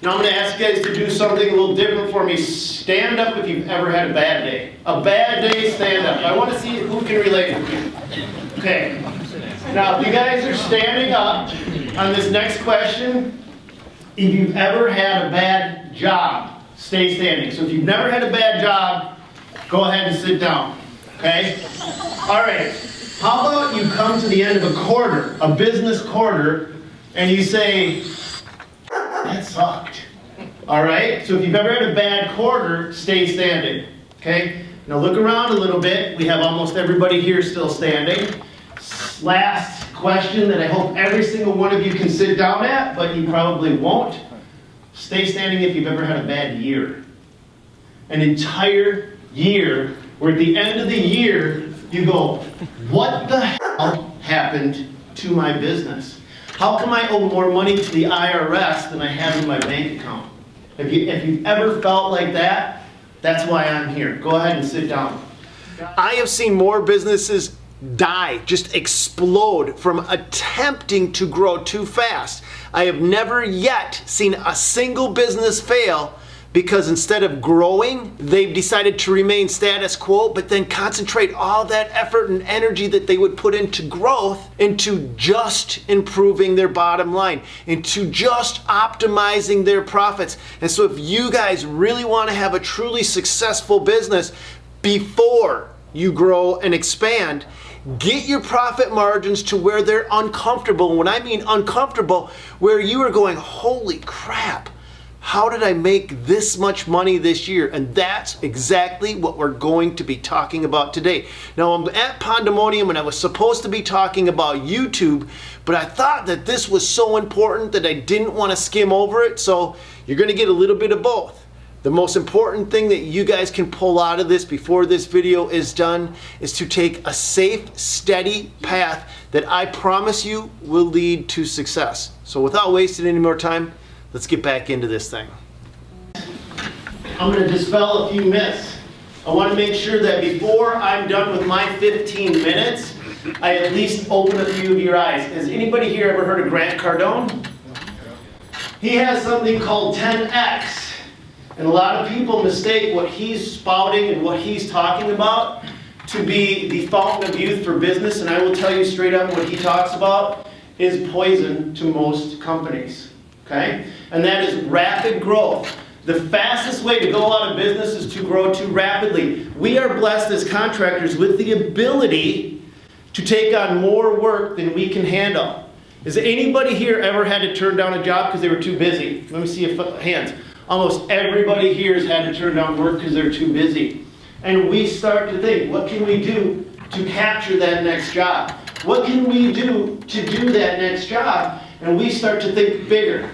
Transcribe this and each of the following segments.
Now I'm going to ask you guys to do something a little different for me. Stand up if you've ever had a bad day. A bad day, stand up. I want to see who can relate with me. Okay. Now if you guys are standing up on this next question, if you've ever had a bad job, stay standing. So if you've never had a bad job, go ahead and sit down. Okay? All right. How about you come to the end of a quarter, a business quarter, and you say, that sucked. All right? So if you've ever had a bad quarter, stay standing. Okay? Now look around a little bit. We have almost everybody here still standing. Last question that I hope every single one of you can sit down at, but you probably won't. Stay standing if you've ever had a bad year. An entire year where at the end of the year, you go, what the hell happened to my business? How come I owe more money to the IRS than I have in my bank account? If you've ever felt like that, that's why I'm here. Go ahead and sit down. I have seen more businesses die, just explode from attempting to grow too fast. I have never yet seen a single business fail because instead of growing, they've decided to remain status quo, but then concentrate all that effort and energy that they would put into growth into just improving their bottom line, into just optimizing their profits. And so if you guys really want to have a truly successful business before you grow and expand, get your profit margins to where they're uncomfortable. And when I mean uncomfortable, where you are going, holy crap, how did I make this much money this year? And that's exactly what we're going to be talking about today. Now I'm at Pandemonium and I was supposed to be talking about YouTube, but I thought that this was so important that I didn't want to skim over it. So you're going to get a little bit of both. The most important thing that you guys can pull out of this before this video is done is to take a safe, steady path that I promise you will lead to success. So without wasting any more time, let's get back into this thing. I'm going to dispel a few myths. I want to make sure that before I'm done with my 15 minutes, I at least open a few of your eyes. Has anybody here ever heard of Grant Cardone? He has something called 10X. And a lot of people mistake what he's spouting and what he's talking about to be the fountain of youth for business. And I will tell you straight up, what he talks about is poison to most companies. Okay? And that is rapid growth. The fastest way to go out of business is to grow too rapidly. We are blessed as contractors with the ability to take on more work than we can handle. Has anybody here ever had to turn down a job because they were too busy? Let me see if hands. Almost everybody here has had to turn down work because they're too busy. And we start to think, what can we do to capture that next job? What can we do to do that next job? And we start to think bigger.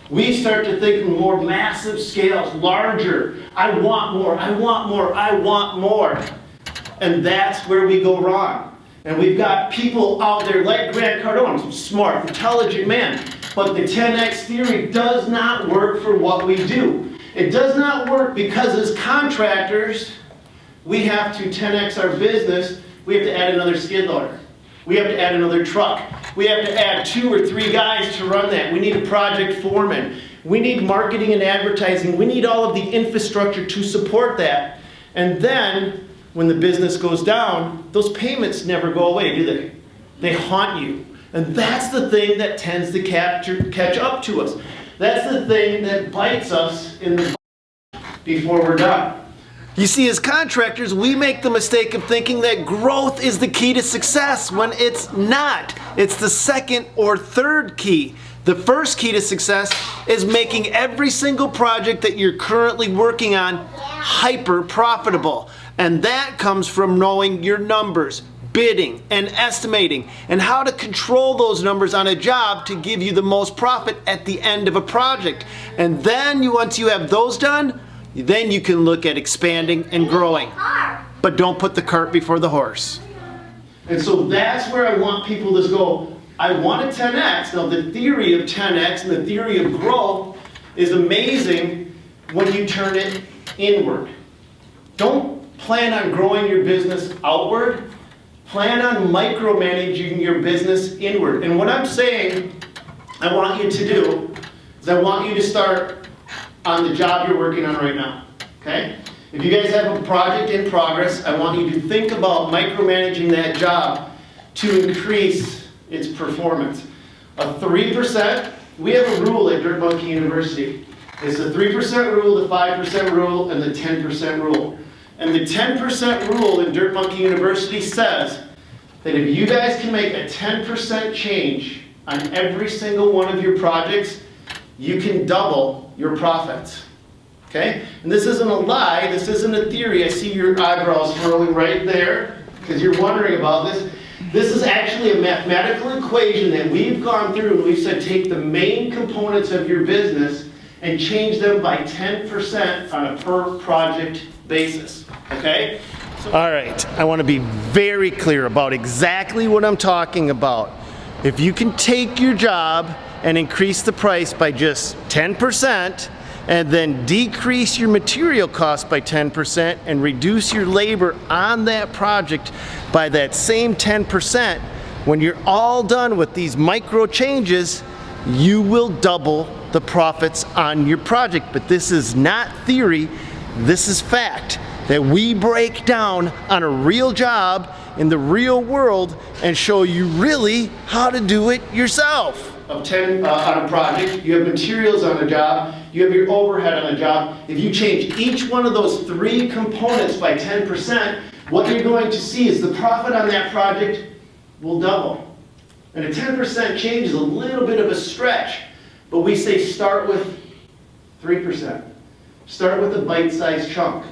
We start to think in more massive scales, larger. I want more, I want more, I want more. And that's where we go wrong. And we've got people out there like Grant Cardone, smart, intelligent man. But the 10X theory does not work for what we do. It does not work because as contractors, we have to 10X our business. We have to add another skid loader. We have to add another truck. We have to add 2 or 3 guys to run that. We need a project foreman. We need marketing and advertising. We need all of the infrastructure to support that. And then, when the business goes down, those payments never go away, do they? They haunt you. And that's the thing that tends to catch up to us. That's the thing that bites us in the before we're done. You see, as contractors, we make the mistake of thinking that growth is the key to success when it's not. It's the second or third key. The first key to success is making every single project that you're currently working on hyper profitable. And that comes from knowing your numbers, bidding and estimating, and how to control those numbers on a job to give you the most profit at the end of a project. And then once you have those done, then you can look at expanding and growing. But don't put the cart before the horse. And so that's where I want people to go. I want a 10X. Now the theory of 10X and the theory of growth is amazing when you turn it inward. Don't plan on growing your business outward. Plan on micromanaging your business inward. And what I'm saying I want you to do is is I want you to start on the job you're working on right now, okay? If you guys have a project in progress, I want you to think about micromanaging that job to increase its performance. A 3%, we have a rule at Dirt Monkey University. It's the 3% rule, the 5% rule, and the 10% rule. And the 10% rule in Dirt Monkey University says that if you guys can make a 10% change on every single one of your projects, you can double your profits. Okay? And this isn't a lie, this isn't a theory. I see your eyebrows furrowing right there because you're wondering about this. This is actually a mathematical equation that we've gone through, and we've said take the main components of your business and change them by 10% on a per project basis. Okay? All right, I want to be very clear about exactly what I'm talking about. If you can take your job and increase the price by just 10%, and then decrease your material cost by 10% and reduce your labor on that project by that same 10%, when you're all done with these micro changes, you will double the profits on your project. But this is not theory, this is fact that we break down on a real job in the real world and show you really how to do it yourself. Of 10 on a project, you have materials on a job, you have your overhead on a job. If you change each one of those 3 components by 10%, what you're going to see is the profit on that project will double. And a 10% change is a little bit of a stretch, but we say start with 3%. Start with a bite-sized chunk.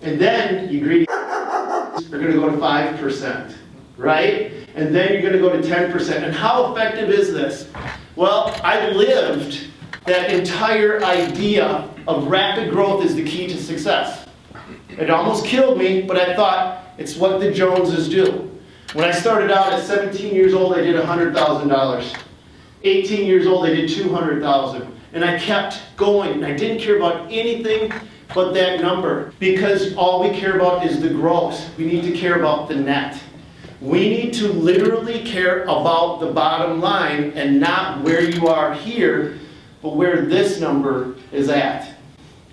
And then you greedy are going to go to 5%, right? And then you're going to go to 10%. And how effective is this? Well, I lived that entire idea of rapid growth is the key to success. It almost killed me, but I thought it's what the Joneses do. When I started out at 17 years old, I did $100,000. 18 years old, I did $200,000. And I kept going. And I didn't care about anything but that number, because all we care about is the gross. We need to care about the net. We need to literally care about the bottom line and not where you are here, but where this number is at.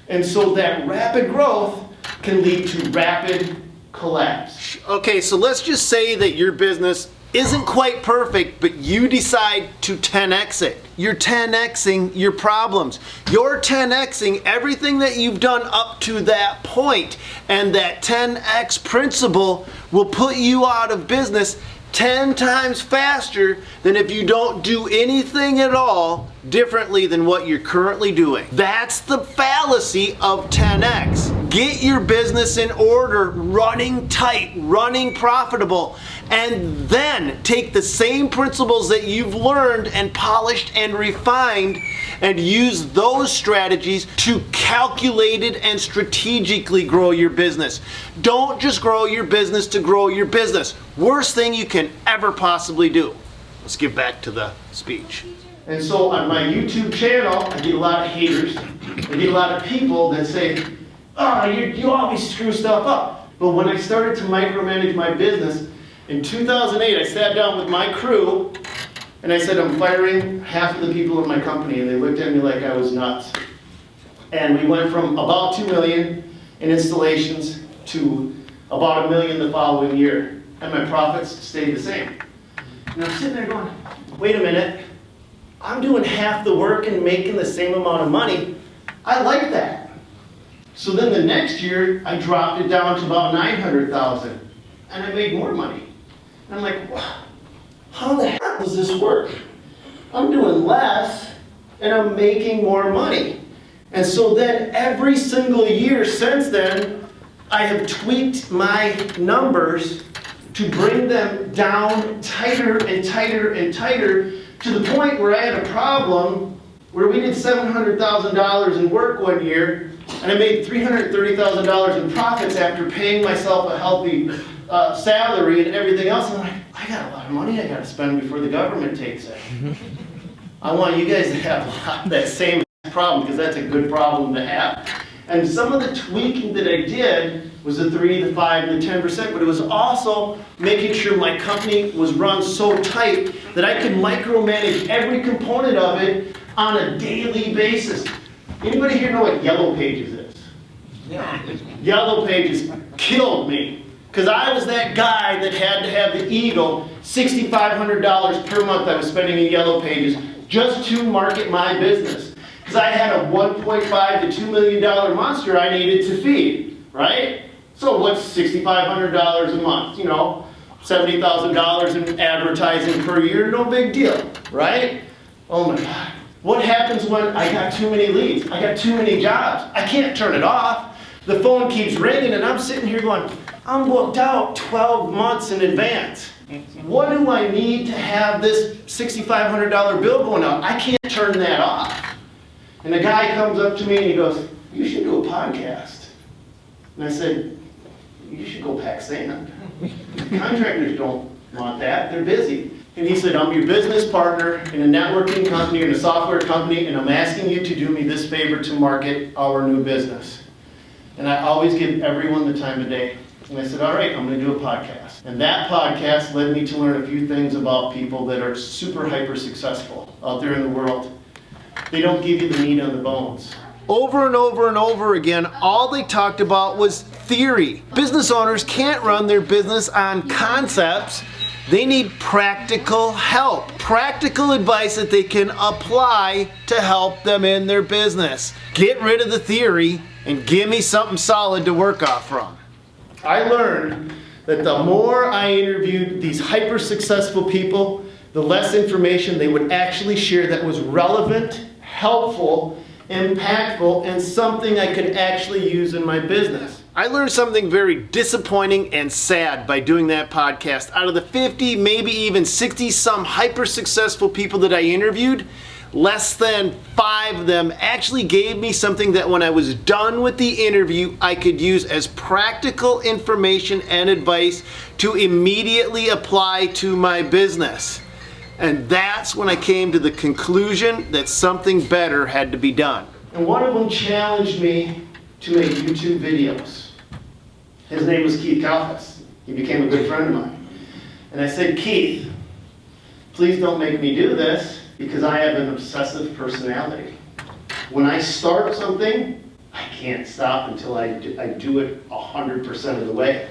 And so that rapid growth can lead to rapid collapse. Okay, so let's just say that your business isn't quite perfect, but you decide to 10x it. You're 10xing your problems. You're 10xing everything that you've done up to that point. And that 10x principle will put you out of business 10 times faster than if you don't do anything at all differently than what you're currently doing. That's the fallacy of 10x. Get your business in order, running tight, running profitable, and then take the same principles that you've learned and polished and refined and use those strategies to calculated and strategically grow your business. Don't just grow your business to grow your business. Worst thing you can ever possibly do. Let's get back to the speech. And so on my YouTube channel, I get a lot of haters. I get a lot of people that say, oh, you always screw stuff up. But when I started to micromanage my business, in 2008, I sat down with my crew and I said, I'm firing half of the people in my company. And they looked at me like I was nuts. And we went from about 2 million in installations to about 1 million the following year. And my profits stayed the same. And I'm sitting there going, wait a minute. I'm doing half the work and making the same amount of money. I like that. So then the next year, I dropped it down to about 900,000. And I made more money. And I'm like, wow, how the hell does this work? I'm doing less and I'm making more money. And so then every single year since then, I have tweaked my numbers to bring them down tighter and tighter and tighter to the point where I had a problem where we did $700,000 in work one year and I made $330,000 in profits after paying myself a healthy salary and everything else. I'm like, I got a lot of money I got to spend before the government takes it. I want you guys to have that same problem because that's a good problem to have. And some of the tweaking that I did was the 3, the 5, and the 10%, but it was also making sure my company was run so tight that I could micromanage every component of it on a daily basis. Anybody here know what Yellow Pages is? Yeah. Yellow Pages killed me. Because I was that guy that had to have the Eagle, $6,500 per month I was spending in Yellow Pages just to market my business. Because I had a $1.5 to $2 million monster I needed to feed, right? So what's $6,500 a month? You know, $70,000 in advertising per year, no big deal, right? Oh my God. What happens when I got too many leads? I got too many jobs. I can't turn it off. The phone keeps ringing and I'm sitting here going, I'm booked out 12 months in advance. What do I need to have this $6,500 bill going out? I can't turn that off. And a guy comes up to me and he goes, you should do a podcast. And I said, you should go pack sand. Contractors don't want that, they're busy. And he said, I'm your business partner in a networking company and a software company, and I'm asking you to do me this favor to market our new business. And I always give everyone the time of day. And I said, all right, I'm going to do a podcast. And that podcast led me to learn a few things about people that are super hyper successful out there in the world. They don't give you the meat on the bones. Over and over and over again, all they talked about was theory. Business owners can't run their business on concepts. They need practical help, practical advice that they can apply to help them in their business. Get rid of the theory and give me something solid to work off from. I learned that the more I interviewed these hyper successful people, the less information they would actually share that was relevant, helpful, impactful, and something I could actually use in my business. I learned something very disappointing and sad by doing that podcast. Out of the 50, maybe even 60 some hyper successful people that I interviewed, less than 5 of them actually gave me something that when I was done with the interview, I could use as practical information and advice to immediately apply to my business. And that's when I came to the conclusion that something better had to be done. And one of them challenged me to make YouTube videos. His name was Keith Kalfas. He became a good friend of mine. And I said, Keith, please don't make me do this because I have an obsessive personality. When I start something, I can't stop until I do it 100% of the way.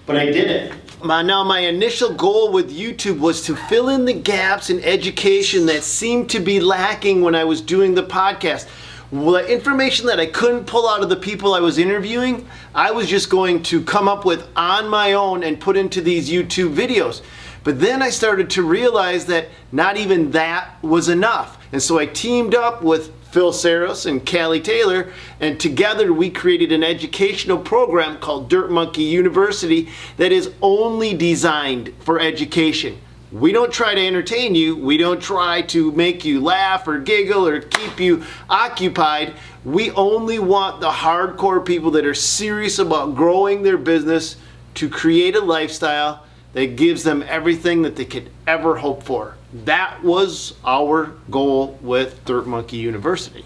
But I did it. Now, my initial goal with YouTube was to fill in the gaps in education that seemed to be lacking when I was doing the podcast. The information that I couldn't pull out of the people I was interviewing, I was just going to come up with on my own and put into these YouTube videos. But then I started to realize that not even that was enough. And so I teamed up with Phil Saros and Callie Taylor, and together we created an educational program called Dirt Monkey University that is only designed for education. We don't try to entertain you. We don't try to make you laugh or giggle or keep you occupied. We only want the hardcore people that are serious about growing their business to create a lifestyle that gives them everything that they could ever hope for. That was our goal with Dirt Monkey University.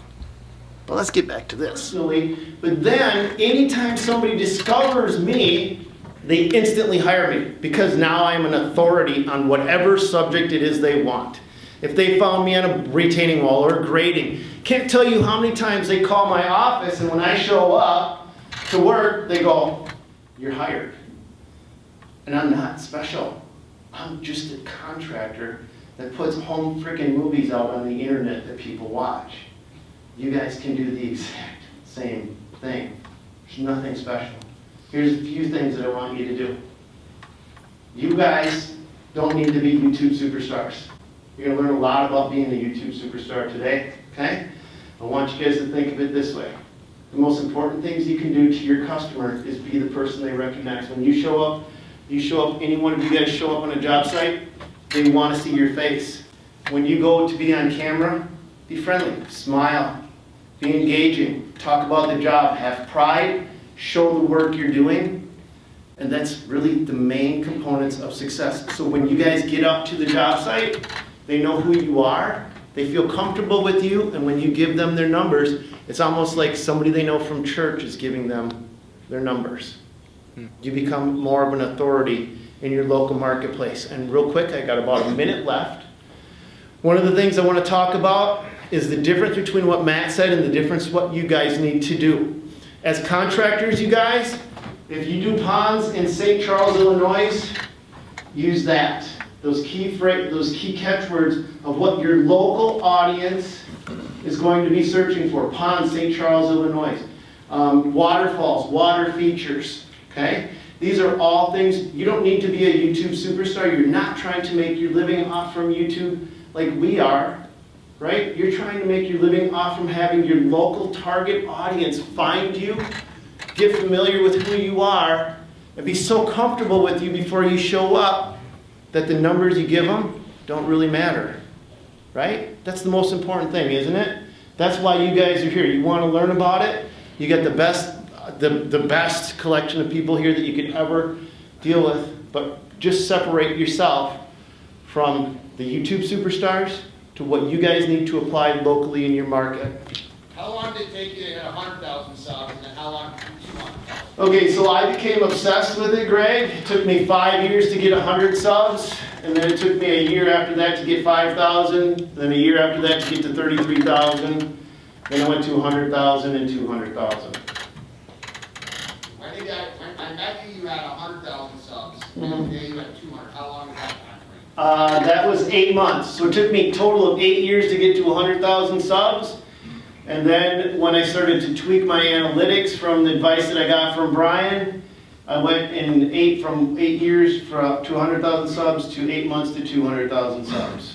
But let's get back to this. But then, anytime somebody discovers me, they instantly hire me because now I'm an authority on whatever subject it is they want. If they found me on a retaining wall or grading, can't tell you how many times they call my office and when I show up to work, they go, you're hired. And I'm not special. I'm just a contractor that puts home freaking movies out on the internet that people watch. You guys can do the exact same thing. There's nothing special. Here's a few things that I want you to do. You guys don't need to be YouTube superstars. You're going to learn a lot about being a YouTube superstar today, okay? I want you guys to think of it this way. The most important things you can do to your customer is be the person they recognize. When you show up, any one of you guys show up on a job site, they want to see your face. When you go to be on camera, be friendly, smile, be engaging, talk about the job, have pride, show the work you're doing, and that's really the main components of success. So when you guys get up to the job site, they know who you are, they feel comfortable with you, and when you give them their numbers, it's almost like somebody they know from church is giving them their numbers. You become more of an authority in your local marketplace. And real quick, I got about a minute left. One of the things I want to talk about is the difference between what Matt said and the difference what you guys need to do. As contractors, you guys, if you do ponds in St. Charles, Illinois, use that. Those key catchwords of what your local audience is going to be searching for. Ponds, St. Charles, Illinois. Waterfalls, water features, okay? These are all things, you don't need to be a YouTube superstar. You're not trying to make your living off from YouTube like we are, right? You're trying to make your living off from having your local target audience find you, get familiar with who you are, and be so comfortable with you before you show up that the numbers you give them don't really matter, right? That's the most important thing, isn't it? That's why you guys are here. You want to learn about it? You get the best collection of people here that you could ever deal with, but just separate yourself from the YouTube superstars to what you guys need to apply locally in your market. How long did it take you to hit 100,000 subs, and then how long did it take you 200,000? Okay, so I became obsessed with it, Greg. It took me 5 years to get 100 subs, and then it took me a year after that to get 5,000, then a year after that to get to 33,000, then I went to 100,000 and 200,000. I met you had 100,000 subs, and today you had 200. How long was that time frame? That was 8 months. So it took me a total of 8 years to get to 100,000 subs. And then when I started to tweak my analytics from the advice that I got from Brian, I went from 8 years to 100,000 subs to 8 months to 200,000 subs.